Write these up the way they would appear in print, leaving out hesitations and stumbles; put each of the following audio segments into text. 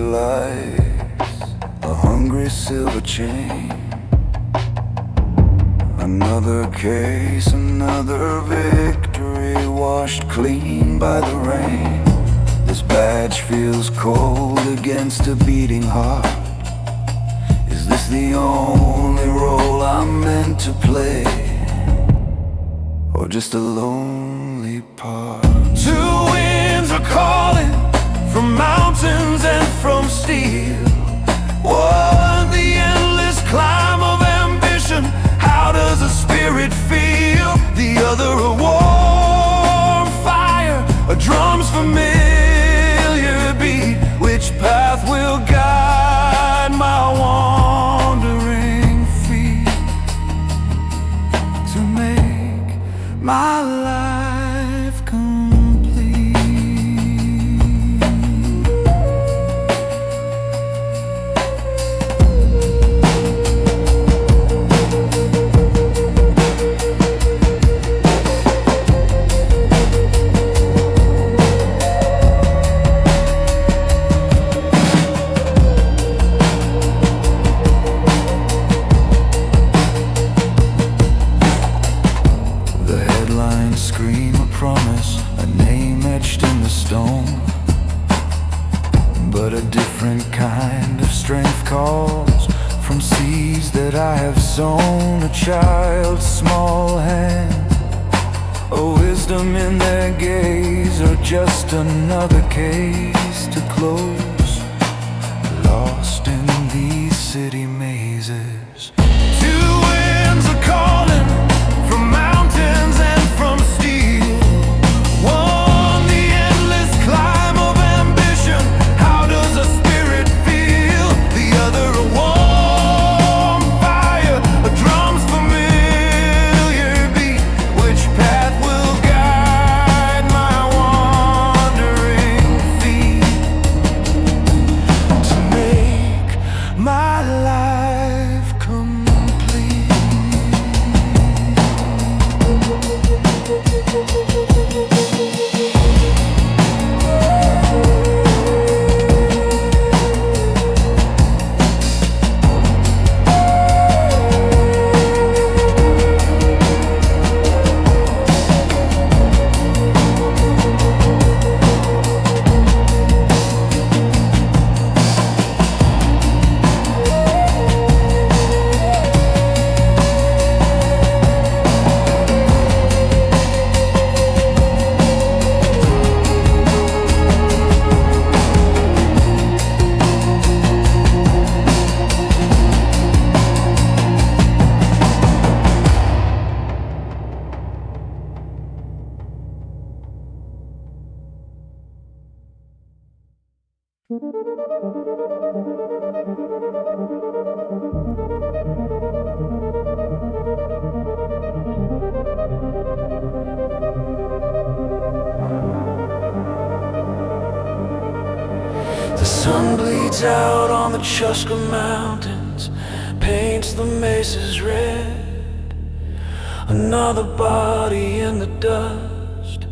lies a hungry silver chain. Another case, another victory, washed clean by the rain. This badge feels cold against a beating heart. Is this the only role I'm meant to play, or just a lonely part? Two winds are calling from mountains and from steel. One, the endless climb of ambition. How does a spirit feel? The other, a warm fire, a drum's familiar beat. Which path will guide my wandering feet to make my life complete? Scream a promise, a name etched in the stone. But a different kind of strength calls from seeds that I have sown. A child's small hand, a wisdom in their gaze, or just another case to close. Lost in these city mazes. Two winds are calling from mountains and from steel. One, the endless climb of ambition. How does a spirit feel? The other, a warm fire, a drum's familiar beat. Which path will guide my wandering feet to make my life complete? The sun bleeds out on the Chuska Mountains, paints the mesas red. Another body in the dust,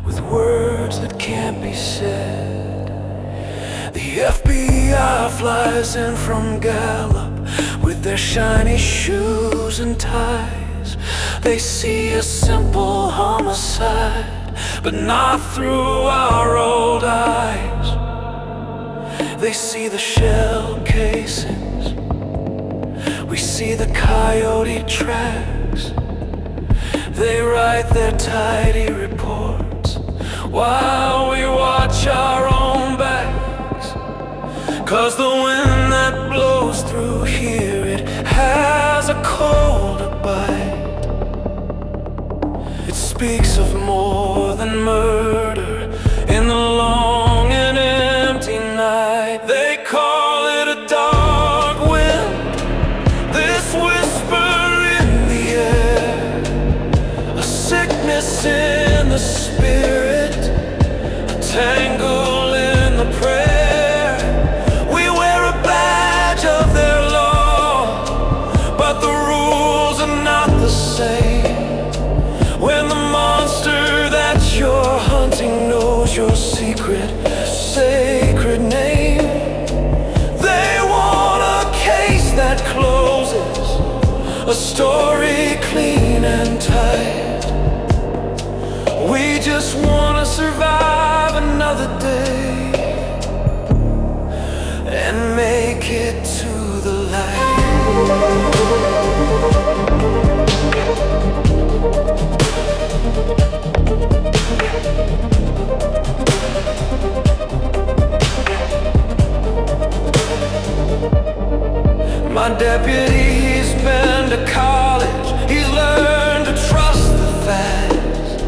with words that can't be said. The FBI flies in from Gallup with their shiny shoes and ties. They see a simple homicide, but not through our old eyes. They see the shell casings, we see the coyote tracks. They write their tidy reports while we watch our own backs. 'Cause the wind that blows through here, it has a colder bite. It speaks of more than murder in the long and empty night. They call it a dog wind, this whisper in the air, a sickness in the spirit, a tangle in the prayer. We wear a badge of their law, but the rules are not the same. When the monster that you're hunting knows your secret, sacred name, it to the light. My deputy, he's been to college, he's learned to trust the facts,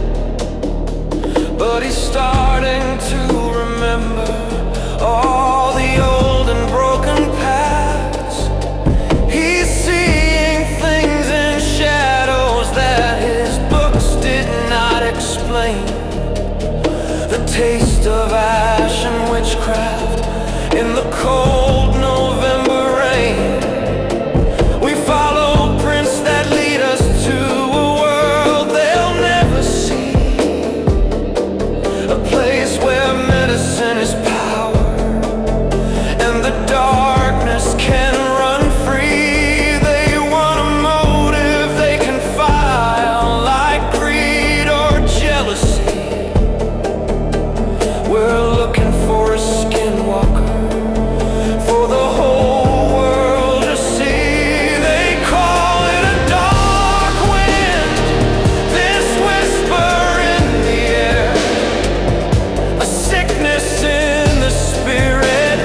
but he's starting to remember all the old and broken paths. He's seeing things in shadows that his books did not explain. The taste of ash and witchcraft in the cold November rain. We follow prints that lead us to a world they'll never see, a place where medicine is power and the darkness can run free. They want a motive they can file, like greed or jealousy. We're looking for a skinwalker for the whole world to see. They call it a dark wind, this whisper in the air, a sickness in the spirit,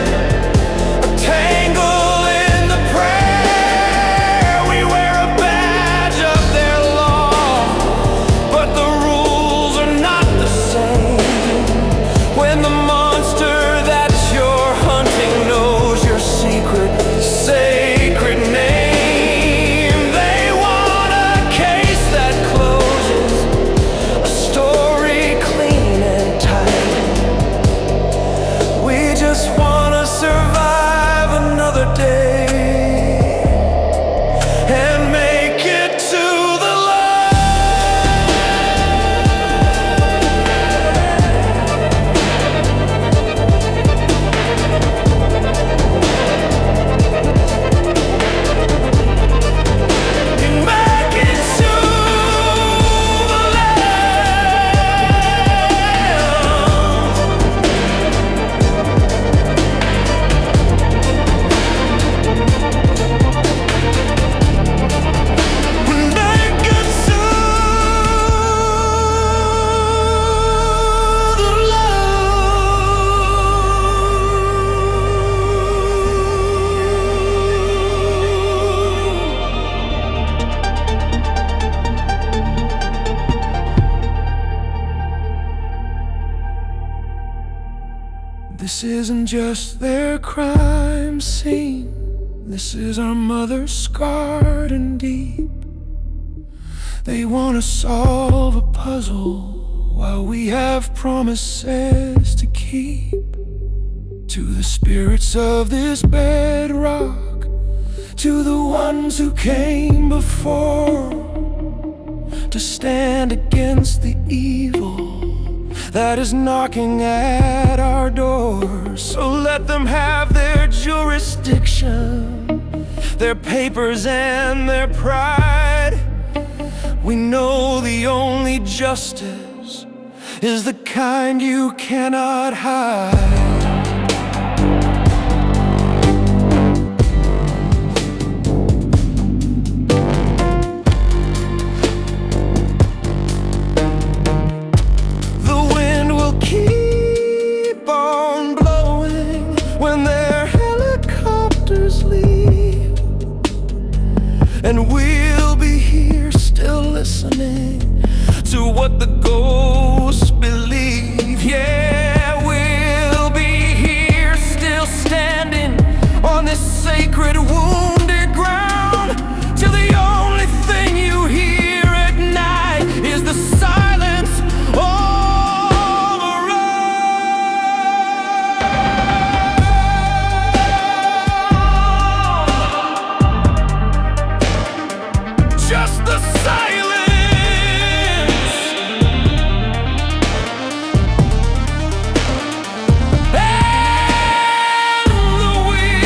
a tangle in the prayer. We wear a badge of their law, but the rules are not the same. When the monster that you're hunting knows your secret, sacred name, they want a case that closes, a story clean and tight. We just wanna survive another day and make it to the light. And make it to the This isn't just their crime scene. This is our mother, scarred and deep. They want to solve a puzzle while we have promises to keep. To the spirits of this bedrock, to the ones who came before, to stand against the evil that is knocking at our doors. So let them have their jurisdiction, their papers and their pride. We know the only justice is the kind you cannot hide. Keep on blowing when their helicopters leave, and we'll be here still listening to what the ghosts believe. Yeah, we'll be here still standing on this sacred wounded ground, till the only thing you hear at night is the silence all around. Just the silence. And the wind.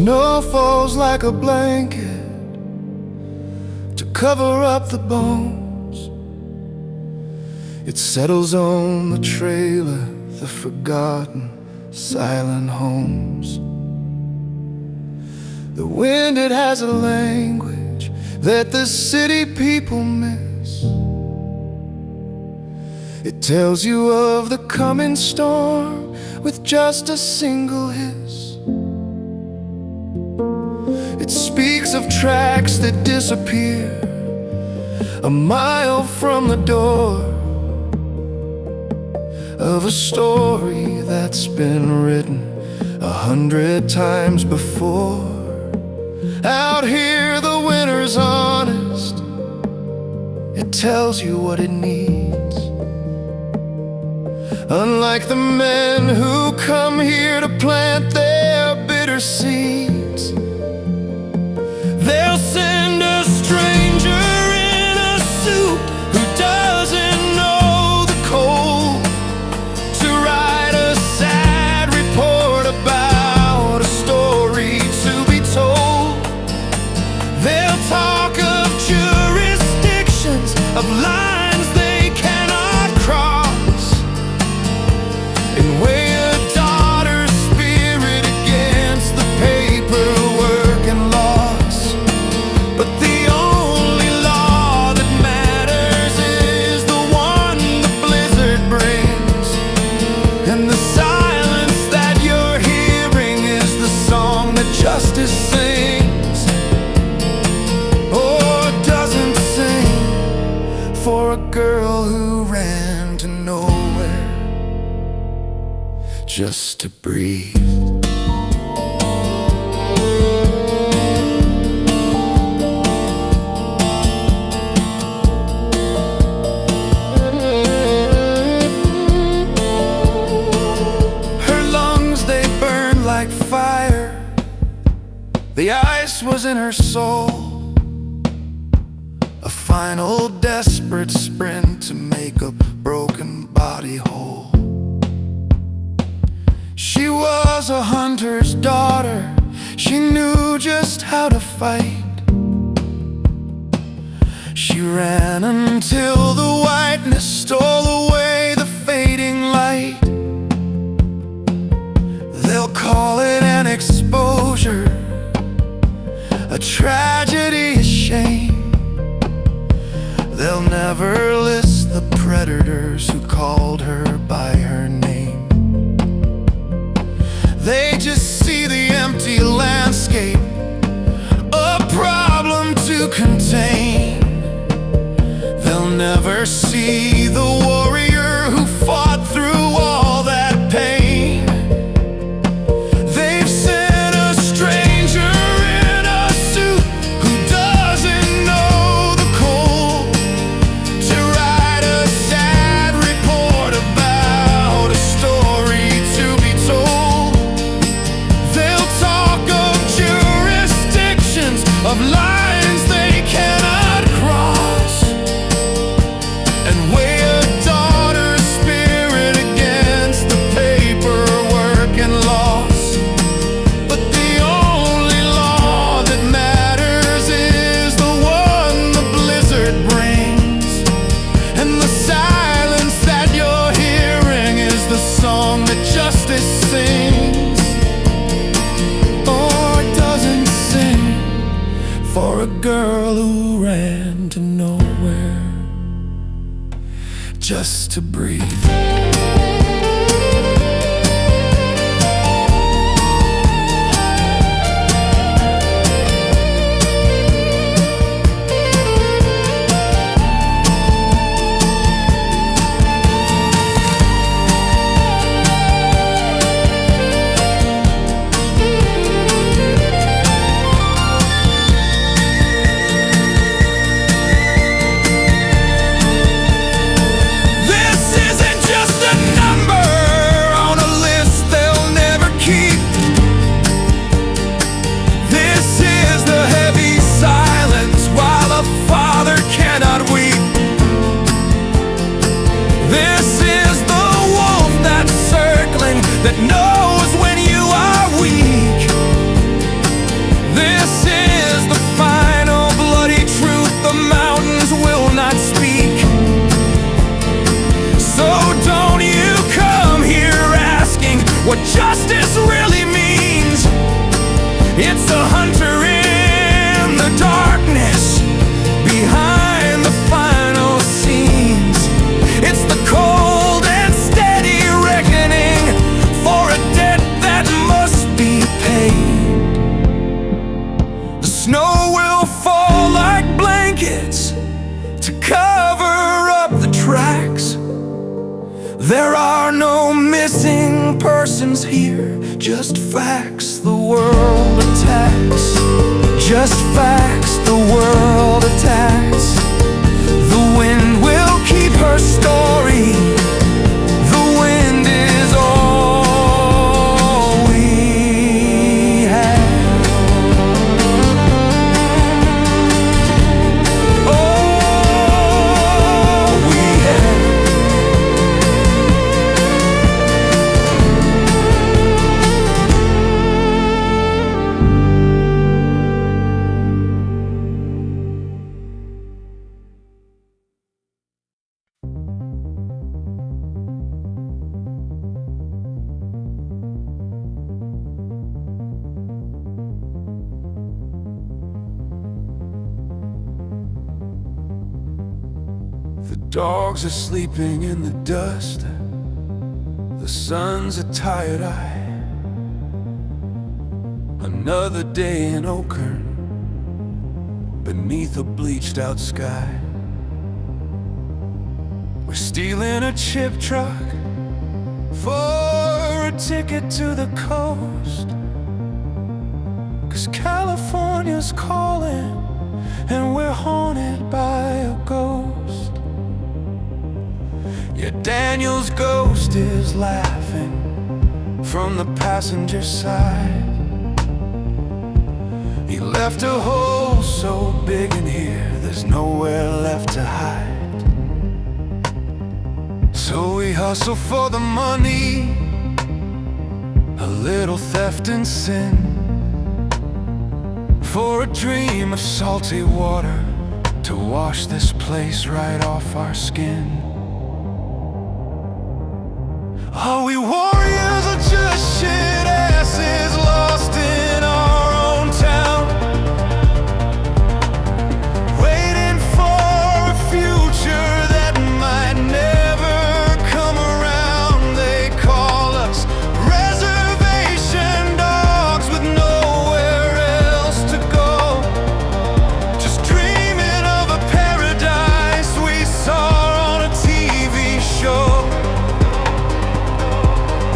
snow falls like a blanket to cover up the bones. It settles on the trailer, the forgotten, silent homes. The wind, it has a language that the city people miss. It tells you of the coming storm with just a single hiss. It speaks of tracks that disappear a mile from the door, of a story that's been written 100 times before. Out here the winter's honest, it tells you what it needs. Unlike the men who come here to plant their bitter seeds, they'll send a stranger in a suit who doesn't know the cold to write a sad report about a story to be told. They'll talk of jurisdictions, of lines they cannot cross, and weigh a daughter's spirit against the paperwork and laws. But the only law that matters is the one the blizzard brings, and the silence that you're hearing is the song that justice sings, or doesn't sing, for a girl who ran to nowhere just to breathe. Her lungs, they burned like fire. The ice was in her soul, a final desperate sprint to make a broken body whole. She was a hunter's daughter, she knew just how to fight. She ran until the whiteness stole away the fading light. They'll call it an exposure, a tragedy, a shame. They'll never list the predators who called her by her name. They just see the empty landscape, a problem to contain. They'll never see the warrior who fought through all that pain. They've sent a stranger in a suit who doesn't know the cold to write a sad report about a story to be told. They'll talk of jurisdictions, of lines they cannot cross, and weigh a daughter's spirit against the paperwork and laws. But the only law that matters is the one the blizzard brings, and the silence that you're hearing is the song that justice sings, or doesn't sing, for a girl who ran to nowhere just to breathe. This isn't just what justice really means. It's the hunter in the darkness, behind the final scenes. It's the cold and steady reckoning for a debt that must be paid. The snow will fall like blankets to cover up the tracks. There are no missing persons here, just facts the world attacks. Just facts the world attacks. The wind will keep her story. The wind is all we have. All we have. The dogs are sleeping in the dust. The sun's a tired eye. Another day in Oakern, beneath a bleached out sky. We're stealing a chip truck for a ticket to the coast, 'cause California's calling and we're haunted by a ghost. Yeah, Daniel's ghost is laughing from the passenger side. He left a hole so big in here, there's nowhere left to hide. So we hustle for the money, a little theft and sin, for a dream of salty water to wash this place right off our skin. Are we warriors or just shit asses lost in our own town, waiting for a future that might never come around? They call us reservation dogs with nowhere else to go, just dreaming of a paradise we saw on a TV show.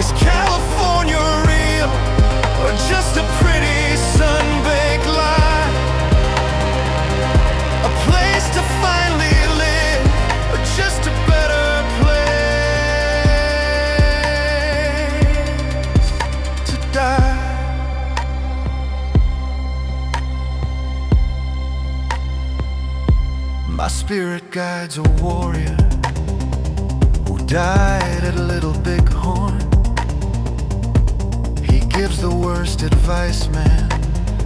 Is California real, or just a pretty sun-baked lie? A place to finally live, or just a better place to die? My spirit guides a warrior who died at Little Bighorn. Gives the worst advice, man,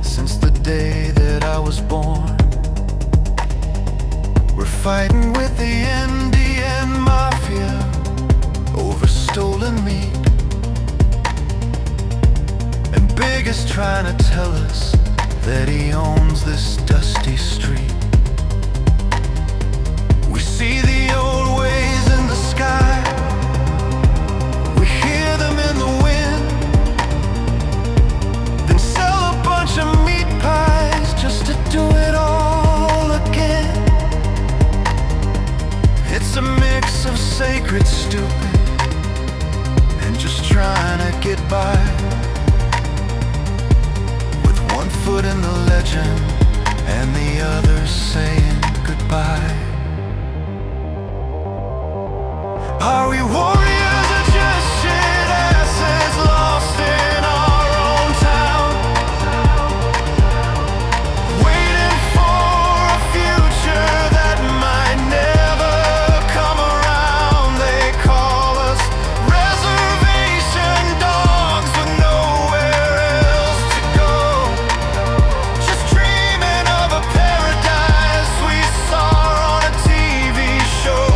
since the day that I was born. We're fighting with the Indian mafia over stolen meat, and Big is trying to tell us that he owns this dusty street. We see the old ways in the sky, we hear them in the wind, of meat pies just to do it all again. It's a mix of sacred stupid and just trying to get by, with one foot in the legend and the other saying goodbye. Are we warriors or just shit asses lost in our own town, waiting for a future that might never come around? They call us reservation dogs with nowhere else to go, just dreaming of a paradise we saw on a TV show.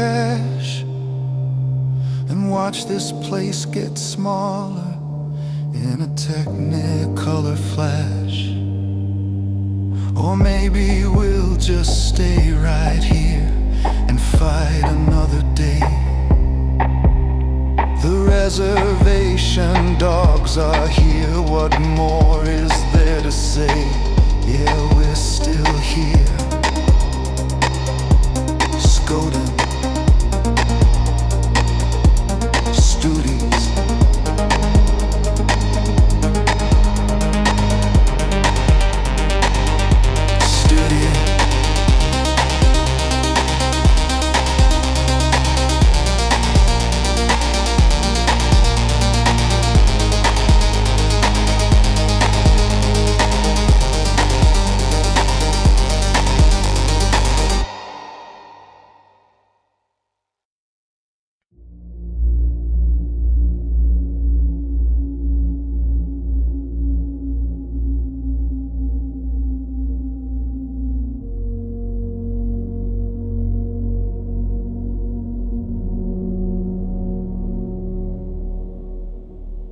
cash and watch this place get smaller in a Technicolor flash. Or maybe we'll just stay right here and fight another day. The reservation dogs are here, what more is there to say? Yeah, we're still here. Cody, studies.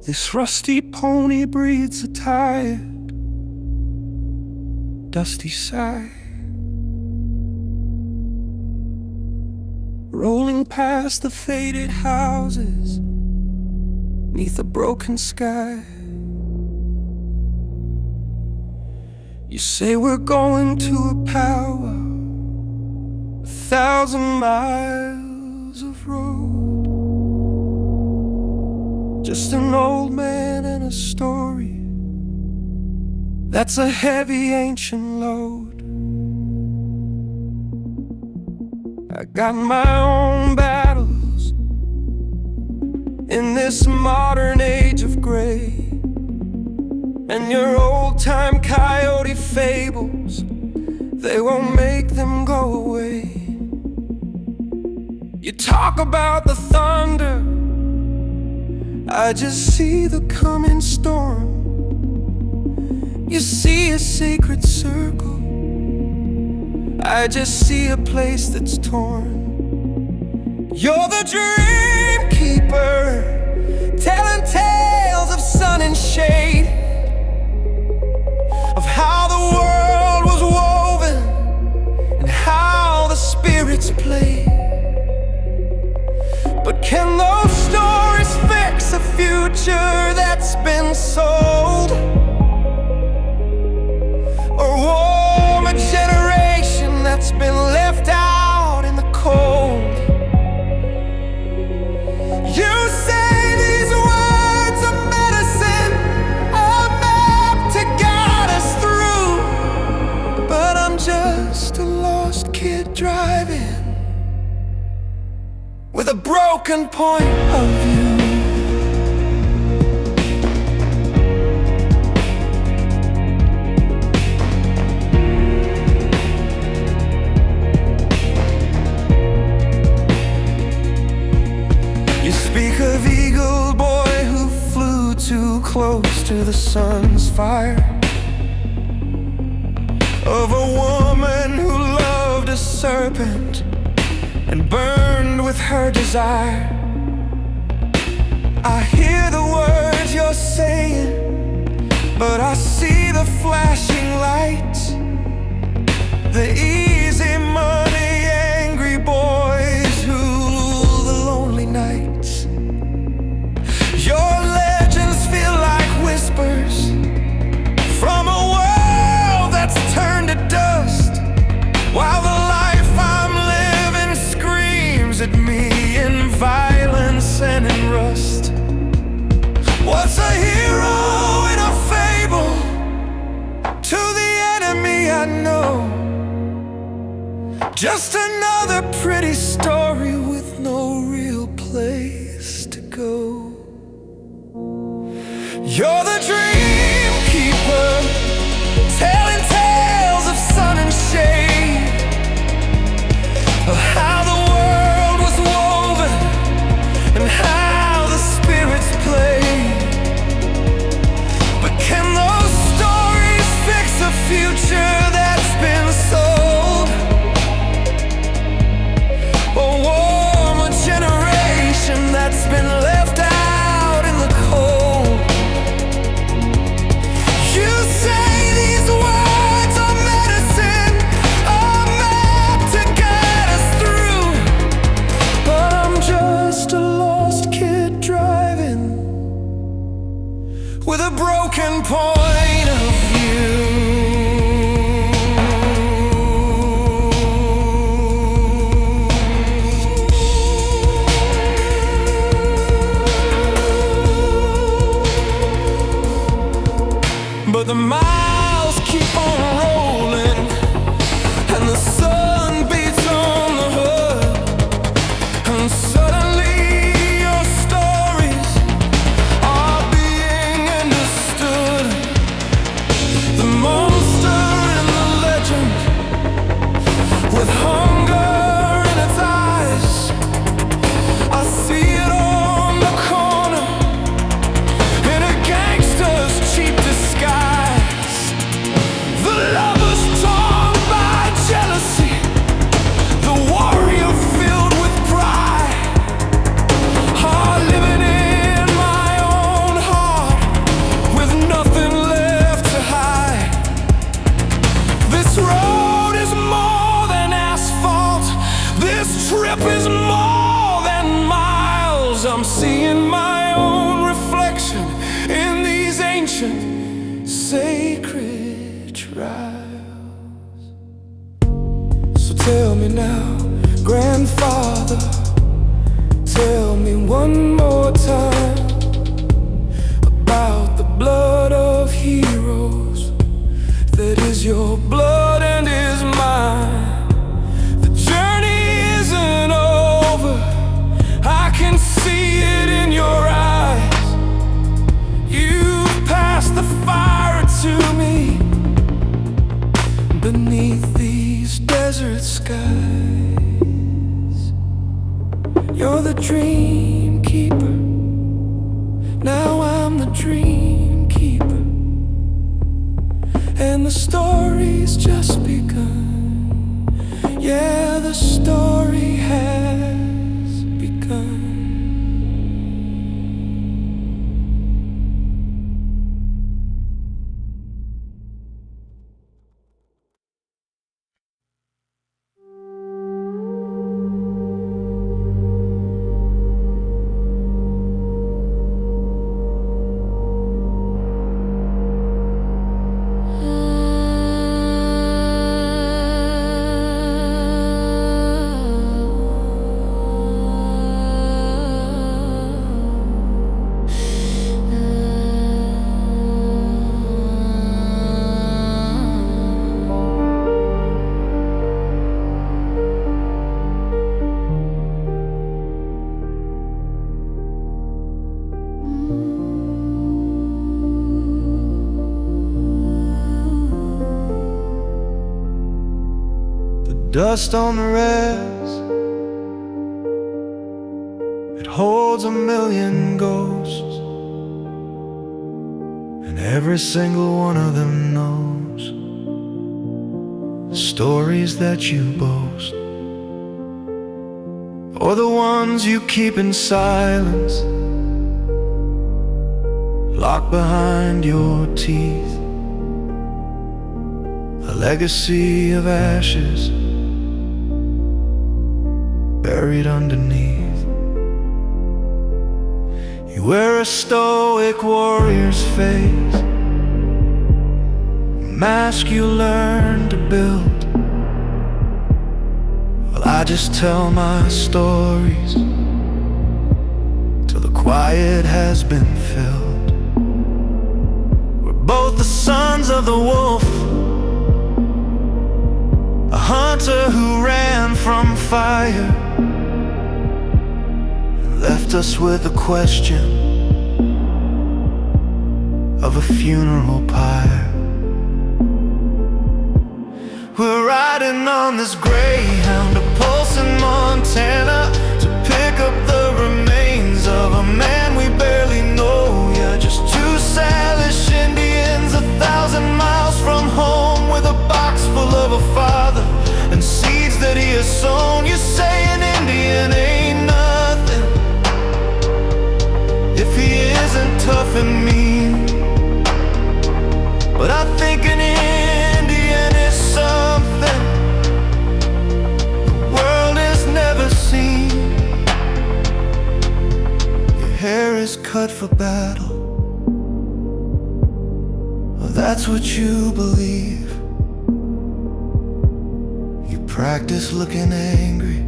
This rusty pony breathes a tired, dusty sigh, rolling past the faded houses neath a broken sky. You say we're going to a powwow, 1,000 miles of road. Just an old man and a story, that's a heavy ancient load. I got my own battles in this modern age of gray, and your old-time coyote fables, they won't make them go away. You talk about the thunder, I just see the coming storm. You see a sacred circle, I just see a place that's torn. You're the dream keeper, telling tales of sun and shade, of how the world was woven and how the spirits played. But can those stories fix a future that's been sold, or warm a generation that's been left out in the cold? You say these words are medicine, a map to guide us through, but I'm just a lost kid driving with a broken point of view. You speak of Eagle Boy who flew too close to the sun's fire, of a woman who loved a serpent and burned with her desire. I hear the words you're saying, but I see the flashing lights, the easy money angry boys who rule the lonely nights. Your legends feel like whispers from a world that's turned to dust, while the life I'm living screams at me in violence and in rust. What's a hero in a fable to the enemy I know? Just another pretty story with no real place to go. You're the dream keeper, telling tales of sun and shade, of how the world was woven and how the spirits played. But can those stories fix a future that's been sold, or point of view. But the miles keep on rolling, and the sun beats on the hood, and suddenly your stories are being understood. The monster in the legend, with hunger in its eyes, I see it on the corner in a gangster's cheap disguise. The lovers torn by jealousy, the warrior filled with pride, are living in my own heart with nothing left to hide. This road is more than asphalt, this trip is more than miles. I'm seeing my own reflection in these ancient sacred trials. So tell me now, grandfather, tell me one more time about the blood of heroes that is your blood and is mine. The journey isn't over, I can see it in your eyes. You've passed the fire to me beneath these desert skies. You're the dream keeper, now I'm the dream keeper, and the story's just begun. Yeah, the story has begun. Dust on the res, it holds a million ghosts, and every single one of them knows the stories that you boast, or the ones you keep in silence, locked behind your teeth. A legacy of ashes buried underneath. You wear a stoic warrior's face, a mask you learn to build. Well, I just tell my stories till the quiet has been filled. We're both the sons of the wolf, a hunter who ran from fire, left us with a question of a funeral pyre. We're riding on this greyhound, a pulse in Montana, to pick up the remains of a man we barely know. Yeah, just two Salish Indians 1,000 miles from home, with a box full of a father and seeds that he has sown. You say an Indian ain't nothing if he isn't tough and mean, but I think an Indian is something the world has never seen. Your hair is cut for battle, that's what you believe. You practice looking angry,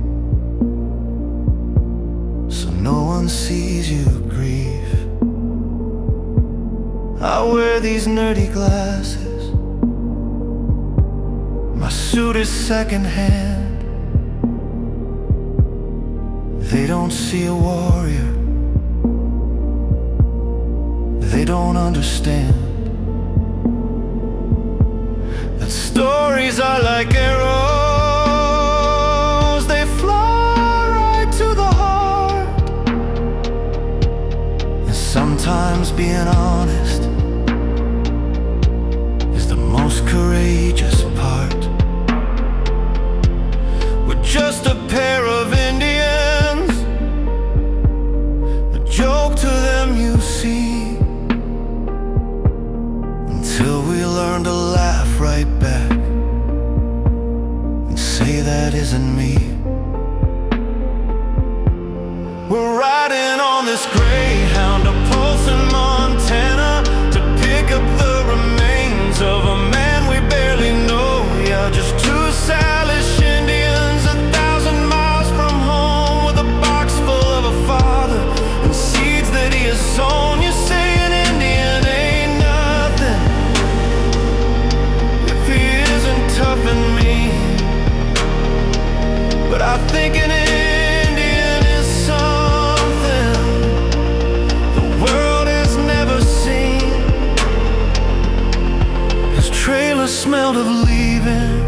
so no one sees you grieve. I wear these nerdy glasses, my suit is secondhand. They don't see a warrior, they don't understand that stories are like arrows, they fly right to the heart. And sometimes being honest is the most courageous part. We're just a pair of Indians, a joke to them, you see, until we learn to laugh right back and say that isn't me. We're riding on this Greyhound, a pulse in Montana, to pick up the remains of a man we barely know. Yeah, just two Salish Indians, 1,000 miles from home, with a box full of a father and seeds that he has sown. You say an Indian ain't nothing if he isn't tough and mean, but I think an Indian is something the world has never seen. His trailer smelled of leaving,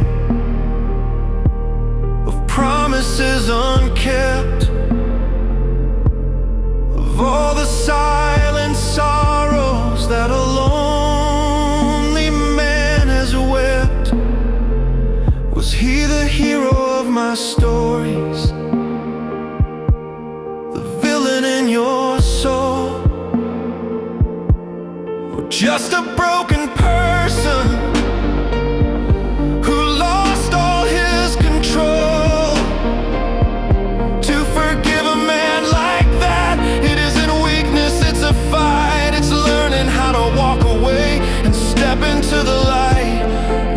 of promises unkept, of all the silent sorrows that a lonely man has wept. Was he the hero of my stories, the villain in your soul, or just a broken person who lost all his control? To forgive a man like that, it isn't weakness, it's a fight. It's learning how to walk away and step into the light.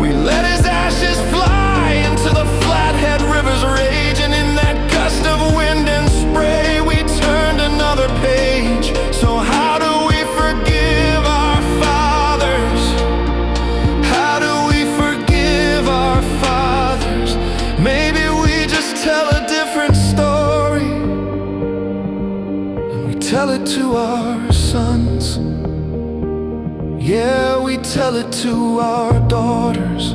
We let his ashes fly into the Flathead River's rage, and in that gust of wind and spray, we turned another page. So how do we forgive our fathers? How do we forgive our fathers? Maybe we just tell a different story, and we tell it to our sons. Yeah, we tell it to our daughters,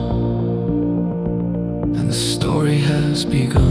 and the story has begun.